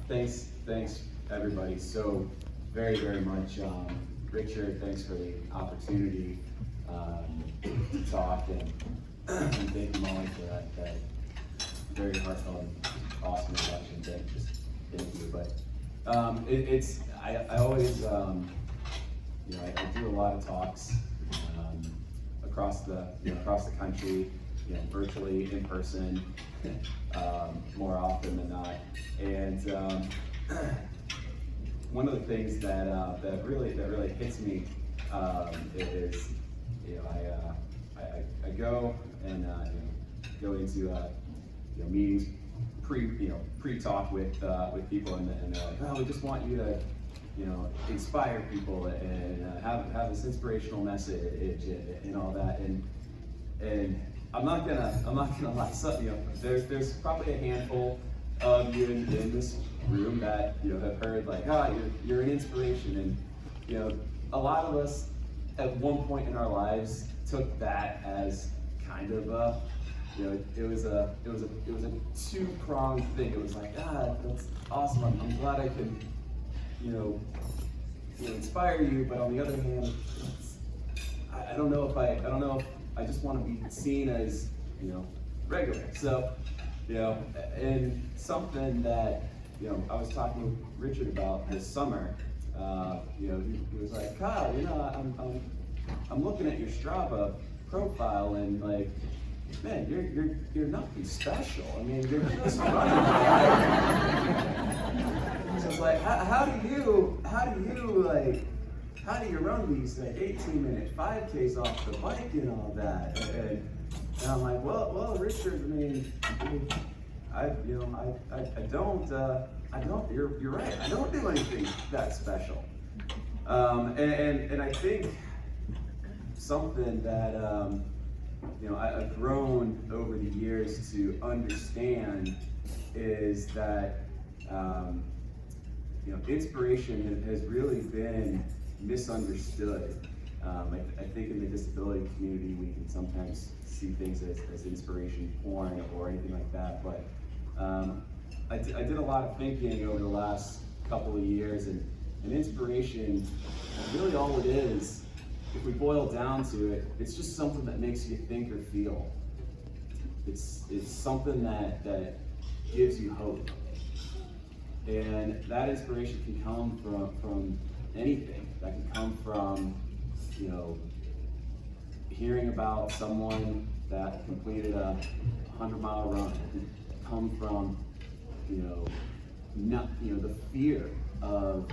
Thanks everybody so very much. Richard, thanks for the opportunity to talk, and thank you, Molly, for that very heartfelt and awesome introduction. Thank you. But I always, I do a lot of talks across the country, virtually, in person, more often than not. And one of the things that really hits me is, I go and go into meetings pre-talk with people, and they're like, oh, we just want you to inspire people and have this inspirational message and all that, and I'm not gonna lie. So, there's probably a handful of you in this room that have heard like, you're an inspiration, and a lot of us at one point in our lives took that as kind of a it was a two-pronged thing. It was like, that's awesome. I'm glad I can inspire you, but on the other hand, I don't know if I just want to be seen as regular. So and something that I was talking with Richard about this summer. He was like, Kyle, I'm looking at your Strava profile, and like, man, you're nothing special. I mean, you're just running. So it's like, how do you run these 18-minute 5Ks off the bike and all that? And I'm like, well, Richard, I mean, I don't. You're right. I don't do anything that special. And I think something that I've grown over the years to understand is that inspiration has really been misunderstood. I think in the disability community we can sometimes see things as inspiration porn or anything like that, but I did a lot of thinking over the last couple of years, and inspiration, really all it is, if we boil down to it, it's just something that makes you think or feel. It's something that gives you hope. And that inspiration can come from anything. That can come from, hearing about someone that completed a 100-mile run. It can come from, the fear of,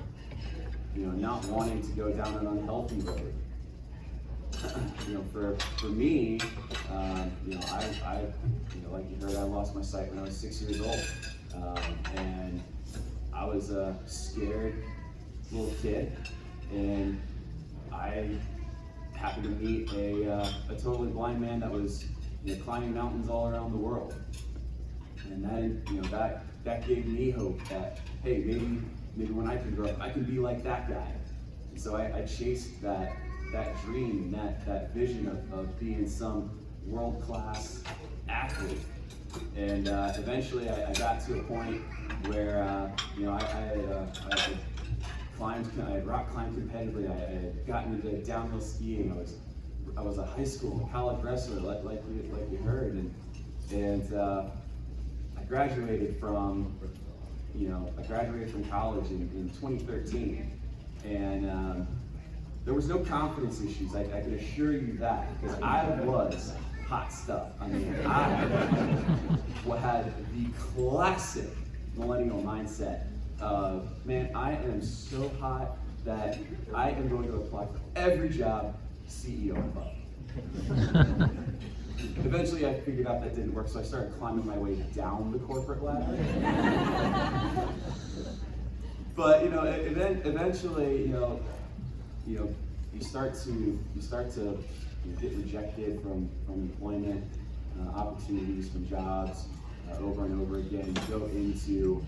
not wanting to go down an unhealthy road. For me, I like you heard, I lost my sight when I was 6 years old, and I was a scared little kid, and I happened to meet a totally blind man that was climbing mountains all around the world, and then that gave me hope that, hey, maybe when I can grow up, I can be like that guy. And so I chased that dream, that vision of being some world-class athlete. And eventually I got to a point where I had rock climbed competitively. I had gotten into downhill skiing. I was a high school and college wrestler, like you heard, and I graduated from college in 2013, and there was no confidence issues. I can assure you that, because I was hot stuff. I mean, I had the classic millennial mindset of, man, I am so hot that I am going to apply for every job CEO above. Eventually I figured out that didn't work, so I started climbing my way down the corporate ladder. But eventually, you start to get rejected from employment opportunities, from jobs over and over again. You go into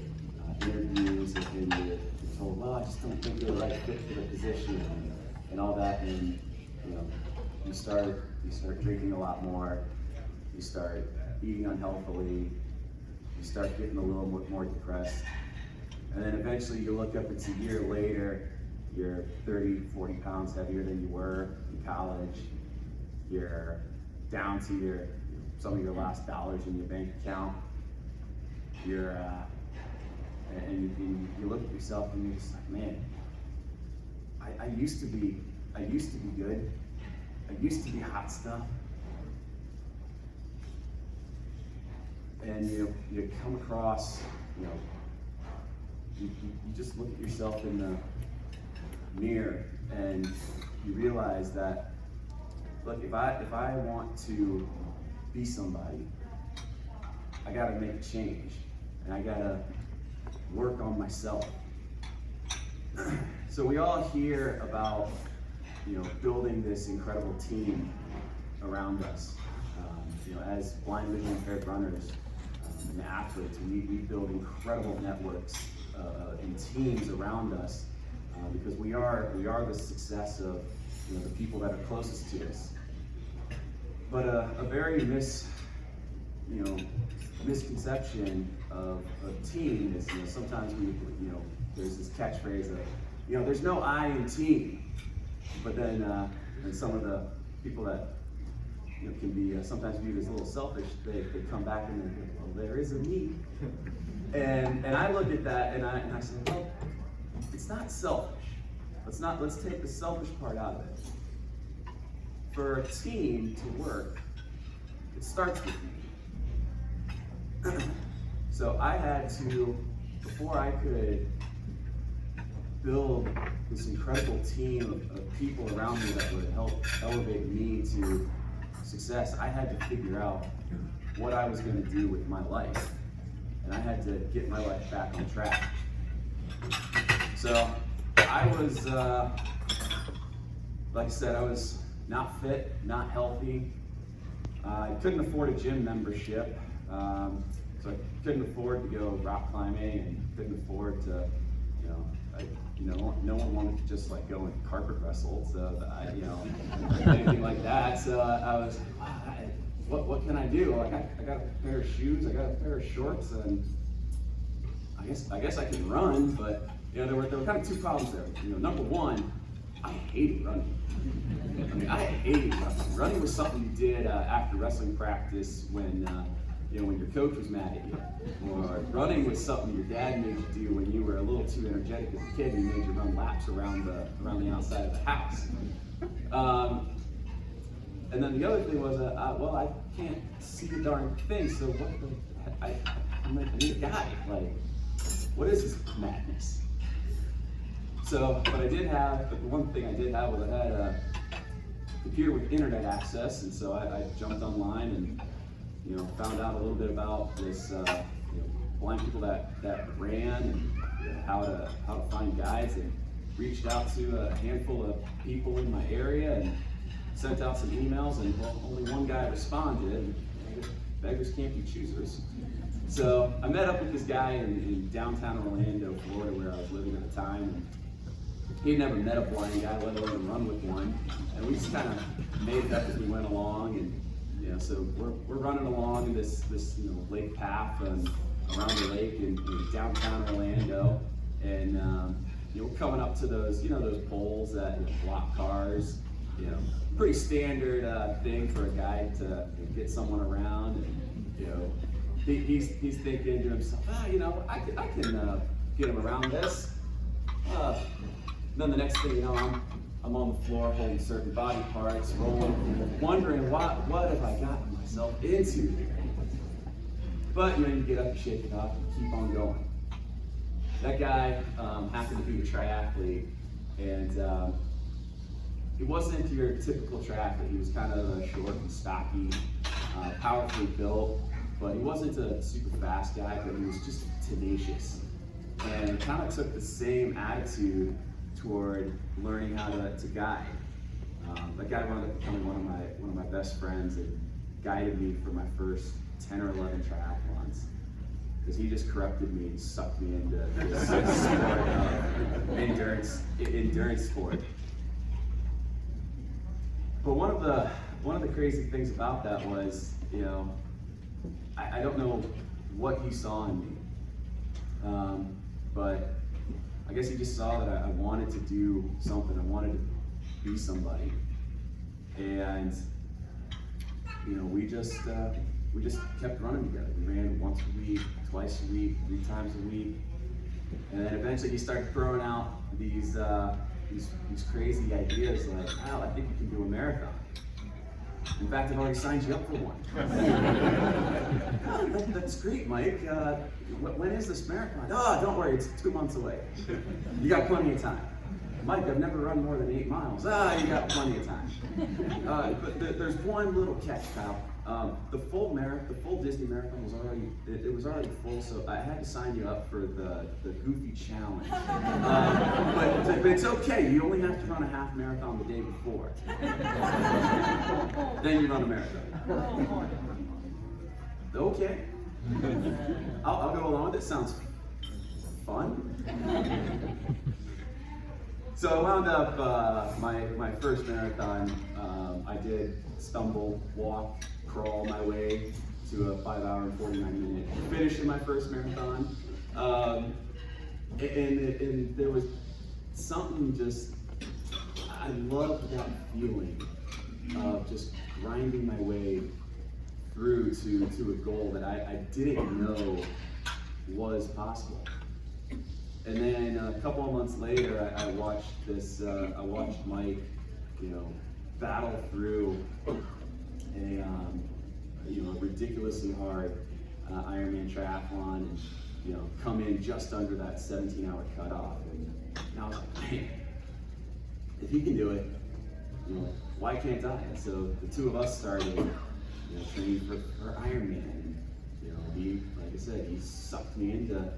interviews and you're told, well, I just don't think you're the right fit for the position and all that, and you start drinking a lot more, you start eating unhealthily, you start getting a little more depressed, And then eventually you look up, it's a year later, you're 30, 40 pounds heavier than you were in college. You're down to some of your last dollars in your bank account. And you look at yourself and you're just like, man, I used to be good. I used to be hot stuff. And you come across, you just look at yourself in the mirror and you realize that, look, if I want to be somebody, I gotta make a change, and I gotta work on myself. So we all hear about, building this incredible team around us. As blind vision impaired runners and athletes, we build incredible networks and teams around us because we are the success of the people that are closest to us. But a very misconception of team is, sometimes there's this catchphrase of, there's no I in team. But then and some of the people that can be sometimes viewed as a little selfish, they come back and they go, well, there is a me. And I look at that and I say, well, it's not selfish. Let's take the selfish part out of it. For a team to work, it starts with me. So I had to, before I could build this incredible team of people around me that would help elevate me to success, I had to figure out what I was going to do with my life. And I had to get my life back on track. So I was, like I said, I was not fit, not healthy. I couldn't afford a gym membership. So I couldn't afford to go rock climbing and couldn't afford to, no one wanted to just like go and carpet wrestle, so anything like that. So I was, what can I do? Like I got a pair of shoes, I got a pair of shorts, and I guess I can run, but there were kind of two problems there. Number one, I hated running. I hated running. Running was something you did after wrestling practice when your coach was mad at you. Or running was something your dad made you do when you were a little too energetic as a kid and he made you run laps around the outside of the house. And then the other thing was, I can't see the darn thing, so I need a guide. Like, what is this madness? So, but the one thing I did have was I had a computer with internet access, and so I jumped online and found out a little bit about this, blind people that ran and how to find guides, and reached out to a handful of people in my area and sent out some emails, and only one guy responded. And beggars can't be choosers. So I met up with this guy in downtown Orlando, Florida, where I was living at the time. And he'd never met a blind guy, let alone run with one. And we just kind of made it up as we went along. And so we're running along this lake path and around the lake in downtown Orlando, and we're coming up to those those poles that block cars. Pretty standard thing for a guy to get someone around, and he's thinking to himself, I can get him around this. Then the next thing you know, I'm on the floor holding certain body parts, rolling, wondering what have I gotten myself into here. But you get up, you shake it off, and keep on going. That guy happened to be a triathlete, and he wasn't your typical triathlete. He was kind of short and stocky, powerfully built, but he wasn't a super fast guy, but he was just tenacious. And kind of took the same attitude toward learning how to guide. That guy wound up becoming one of my best friends and guided me for my first 10 or 11 triathlons, because he just corrupted me and sucked me into this endurance sport. But one of the crazy things about that was, I don't know what he saw in me, but guess he just saw that I wanted to do something. I wanted to be somebody. And, you know, we just kept running together. We ran once a week, twice a week, 3 times a week. And then eventually he started throwing out these crazy ideas like, "Al, I think you can do a marathon. In fact, I've already signed you up for one." "Oh, that's great, Mike. When is this marathon?" "Oh, don't worry, it's 2 months away. You got plenty of time." "Mike, I've never run more than 8 miles. "Ah, you got plenty of time." But there's one little catch, pal. The full Disney marathon was already full, so I had to sign you up for the Goofy Challenge. But it's okay. You only have to run a half marathon the day before. Then you run a marathon. Okay. I'll go along with it. Sounds fun. So I wound up my first marathon. I did stumble, walk, crawl my way to a 5-hour and 49-minute finish in my first marathon. And there was something I loved that feeling of just grinding my way through to a goal that I didn't know was possible. And then a couple of months later, I watched Mike, you know, battle through a ridiculously hard Ironman triathlon, and you know, come in just under that 17-hour cutoff. And I was like, man, if he can do it, you know, why can't I? And so the two of us started, you know, training for Ironman. And, you know, he, like I said, he sucked me into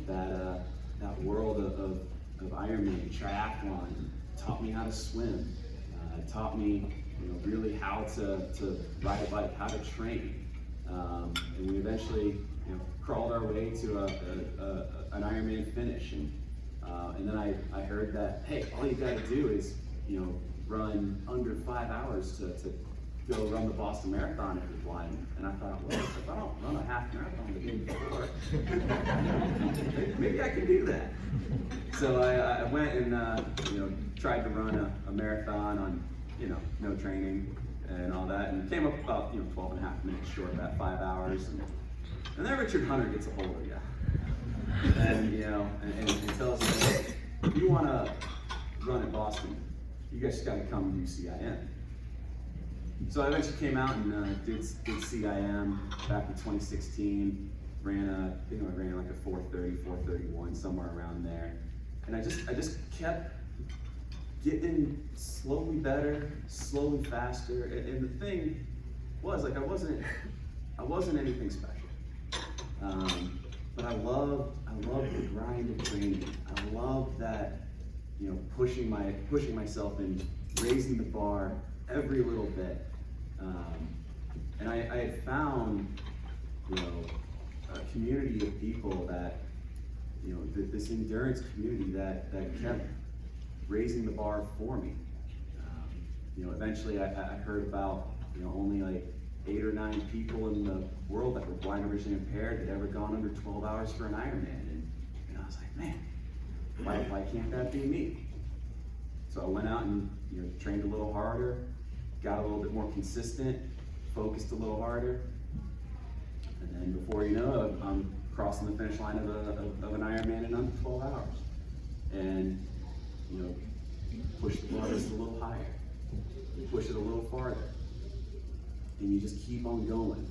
that world of Ironman, triathlon, taught me how to swim, taught me, you know, really how to ride a bike, how to train, and we eventually, you know, crawled our way to an Ironman finish, and then I heard that, hey, all you got to do is, you know, run under 5 hours to go run the Boston Marathon if you're blind. And I thought, well, if I don't run a half marathon the day before, maybe I can do that. So I went and you know, tried to run a marathon on, you know, no training and all that, and came up about, you know, 12 and a half minutes short of that 5 hours. And then Richard Hunter gets a hold of you, and you know, and tells you, hey, if you want to run in Boston, you guys got to come do CIM. So I eventually came out and did CIM back in 2016. I think I ran like a 4:30, 4:31, somewhere around there. And I just kept getting slowly better, slowly faster. And the thing was, like, I wasn't anything special. But I loved the grind of training. I loved that, you know, pushing myself and raising the bar every little bit. And I had found, you know, a community of people that, you know, this endurance community that kept raising the bar for me. You know, eventually I heard about, you know, only like 8 or 9 people in the world that were blind or visually impaired that ever gone under 12 hours for an Ironman. And I was like, man, why can't that be me? So I went out and, you know, trained a little harder, got a little bit more consistent, focused a little harder, and then before you know it, I'm crossing the finish line of an Ironman in under 12 hours. And, you know, push the bar just a little higher, you push it a little farther, and you just keep on going.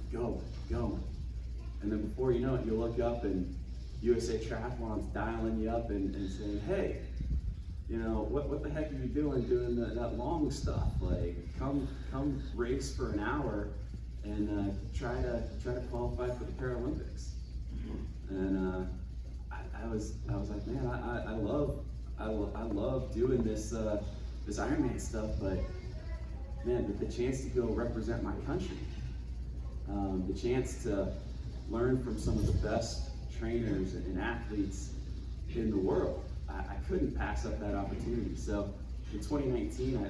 And then before you know it, you look up and USA Triathlon's dialing you up and saying, hey, you know, what the heck are you doing that long stuff? Like, come race for an hour and try to qualify for the Paralympics. And I was like, man, I love doing this Ironman stuff, but man, the chance to go represent my country, the chance to learn from some of the best trainers and athletes in the world, I couldn't pass up that opportunity. So in 2019, I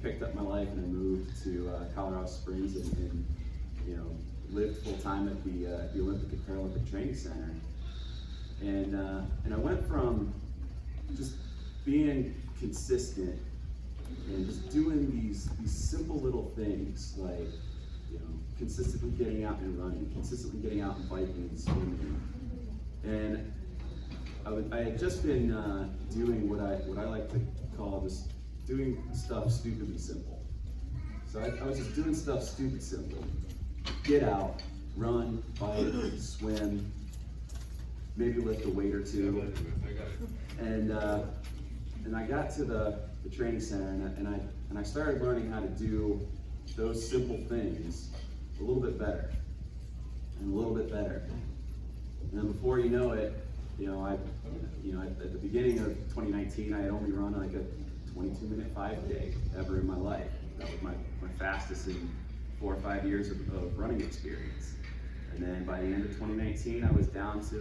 picked up my life and I moved to Colorado Springs and you know, lived full time at the Olympic and Paralympic Training Center. And I went from just being consistent and just doing these simple little things, like, you know, consistently getting out and running, consistently getting out and biking and swimming. And I had just been doing what I like to call just doing stuff stupidly simple. So I was just doing stuff stupid simple. Get out, run, bike, swim, maybe lift a weight or two. And I got to the training center, and I started learning how to do those simple things a little bit better, and a little bit better. And then before you know it, at the beginning of 2019, I had only run like a 22-minute 5K ever in my life. That was my fastest in 4 or 5 years of running experience. And then by the end of 2019, I was down to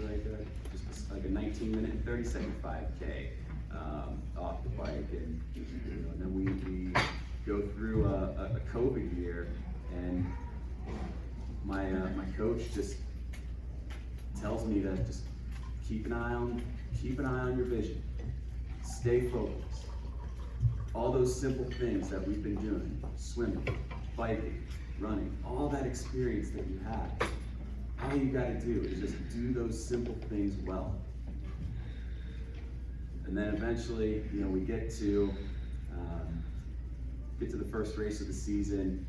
just a 19-minute and 30-second 5K off the bike. And then we go through a COVID year, and my coach just tells me to just keep an eye on your vision, stay focused. All those simple things that we've been doing, swimming, biking, running, all that experience that you have, all you got to do is just do those simple things well. And then eventually, we get to the first race of the season.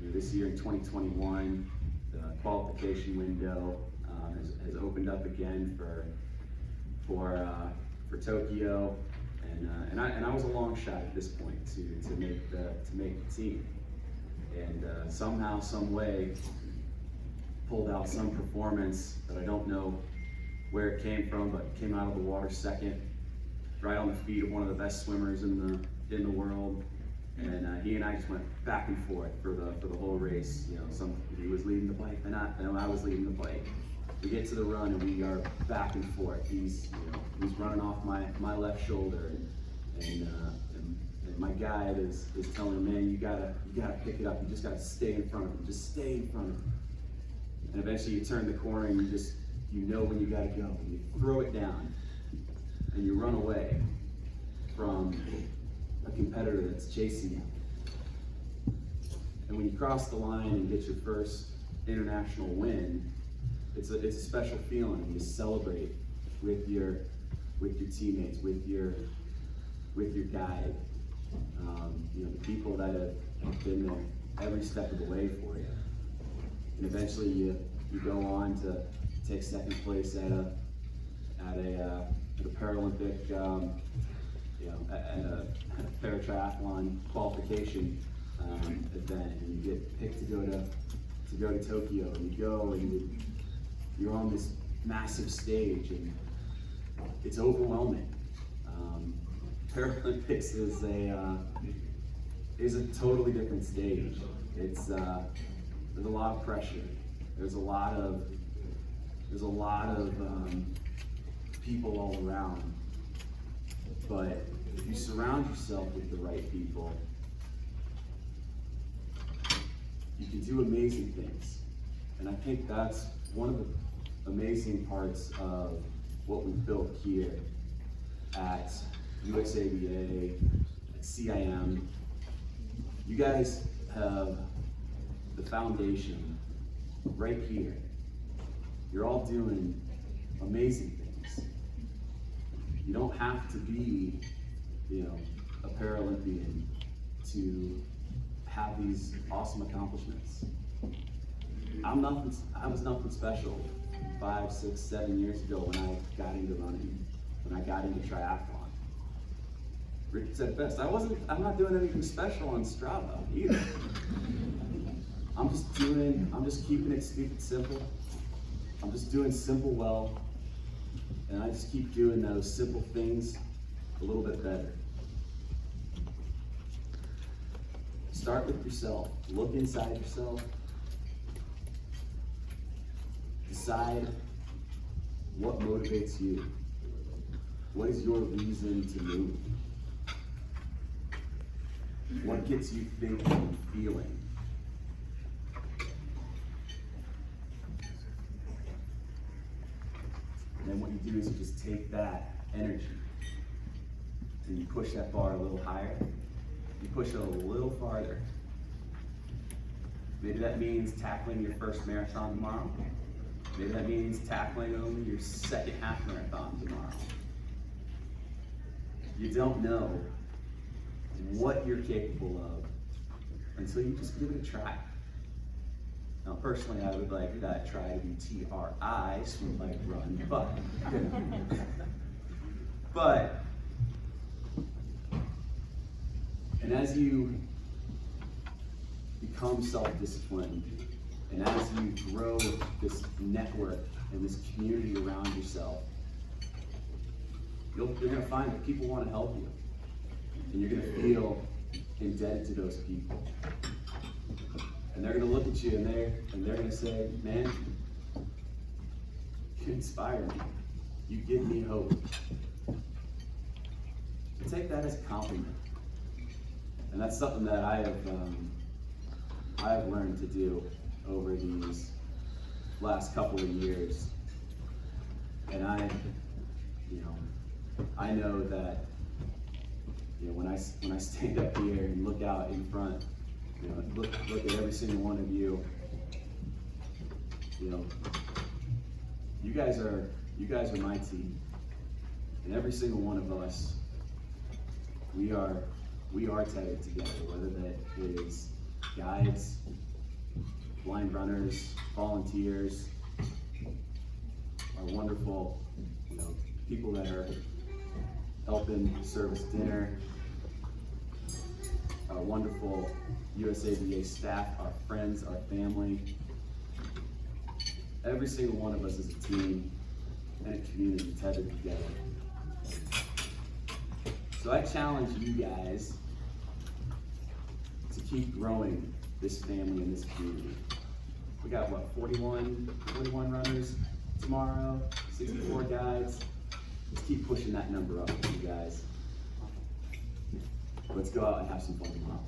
This year in 2021, the qualification window has opened up again for Tokyo, and I was a long shot at this point to make the team, and somehow, some way, pulled out some performance that I don't know where it came from, but came out of the water second, right on the feet of one of the best swimmers in the world. And he and I just went back and forth for the whole race. He was leading the bike, then I was leading the bike. We get to the run and we are back and forth. He's running off my left shoulder, and my guide is telling him, man, you gotta pick it up. You just gotta stay in front of him. Just stay in front of him. And eventually you turn the corner and you know when you gotta go. And you throw it down and you run away from a competitor that's chasing you. And when you cross the line and get your first international win, it's a special feeling. You celebrate with your teammates, with your guide, the people that have been there every step of the way for you. And eventually you go on to take second place at a Paralympic, at a paratriathlon qualification event, and you get picked to go to Tokyo, and you go and you're on this massive stage, and it's overwhelming. Paralympics is a totally different stage. It's there's a lot of pressure. There's a lot of people all around. But if you surround yourself with the right people, you can do amazing things. And I think that's one of the amazing parts of what we've built here at USABA, at CIM. You guys have the foundation right here. You're all doing amazing things. You don't have to be, a Paralympian to have these awesome accomplishments. I was nothing special 5, 6, 7 years ago when I got into running, when I got into triathlon. Rick said it best. I'm not doing anything special on Strava either. I'm just keeping it stupid simple. I'm just doing simple well, and I just keep doing those simple things a little bit better. Start with yourself. Look inside yourself. Decide what motivates you. What is your reason to move? What gets you thinking and feeling? And then what you do is you just take that energy and you push that bar a little higher. You push it a little farther. Maybe that means tackling your first marathon tomorrow. Maybe that means tackling only your second half marathon tomorrow. You don't know what you're capable of until you just give it a try. Now, personally, I would like that try to be TRI, swim, like, run, but, and as you become self-disciplined, and as you grow this network and this community around yourself, you're going to find that people want to help you, and you're going to feel indebted to those people. And they're going to look at you and they're going to say, man, you inspire me. You give me hope. So take that as a compliment. And that's something that I have learned to do over these last couple of years. And I know that, when I stand up here and look out in front, look at every single one of you, you guys are my team. And every single one of us, we are tethered together, whether that is guides, blind runners, volunteers, our wonderful, people that are helping service dinner, our wonderful USABA staff, our friends, our family. Every single one of us is a team and a community tethered together. So I challenge you guys to keep growing this family and this community. We got 41 runners tomorrow, 64 guides. Let's keep pushing that number up, you guys. Let's go out and have some fun tomorrow.